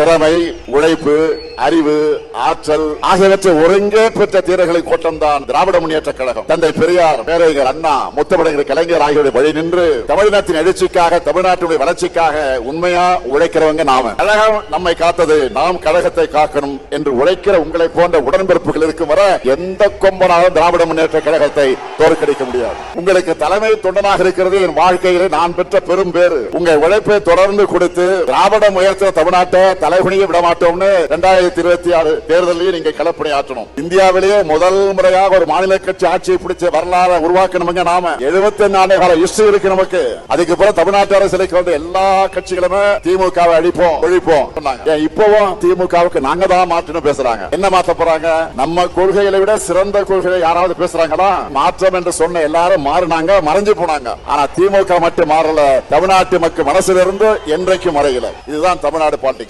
திறமை, உழைப்பு, அறிவு, ஆற்றல் ஆகியவற்றை ஒருங்கே பெற்ற தீரர்களின் கூட்டம்தான் திராவிட முன்னேற்ற கழகம். தந்தை பெரியார், பேரறிஞர் அண்ணா, முத்தமிழர் கலைஞர் ஆகியோருடைய வழி நின்று தமிழினத்தின் எழுச்சிக்காக, தமிழ்நாட்டுடைய வளர்ச்சிக்காக உண்மையா உழைக்கிறவங்க நாம. கழகம் நம்மை காத்தது, நாம் கழகத்தை காக்கணும் என்று உழைக்கிற உங்களை போன்ற உடன்பிறப்புகள் இருக்கும் வர எந்த கொம்பனாலும் திராவிட முன்னேற்ற கழகத்தை தோற்கடிக்க முடியாது. உங்களுக்கு தலைமை தொண்டனாக இருக்கிறது என் வாழ்க்கையிலே நான் பெற்ற பெரும் பேறு. உங்கள் உழைப்பை தொடர்ந்து கொடுத்து திராவிடம் உயர்த்த தமிழ்நாட்டை தலைகுனிய விட மாட்டோம்னு 2026 தேர்தலையும் நீங்க களப்பணியாற்றணும். இந்தியாவிலேயே முதல் முறையாக ஒரு மாநில கட்சி ஆட்சியை பிடிச்ச வரலாறு உருவாக்கணுங்க நாம. 74 ஆண்டு கால ஹிஸ்டரி இருக்கு நமக்கு. அதுக்கு பிறகு தமிழ்நாட்டு அரசியலை கொண்ட எல்லா கட்சிகளுமே திமுகவை அழிப்போம், ஒழிப்போம் சொன்னாங்க. இப்பவும் திமுகவுக்கு நாங்க தான் மாற்றணும் பேசுறாங்க. என்ன மாற்ற போறாங்க? நம்ம கொள்கைகளை விட சிறந்த கொள்கையை யாராவது பேசுறாங்களா? மாற்றம் என்று சொன்ன எல்லாரும் மாறினாங்க, மறைஞ்சு போனாங்க. ஆனா திமுக மட்டும் மாறல. தமிழ்நாட்டு மக்கள் மனசிலிருந்து என்றைக்கும் மறையல. இதுதான் தமிழ்நாடு பாலிடிக்ஸ்.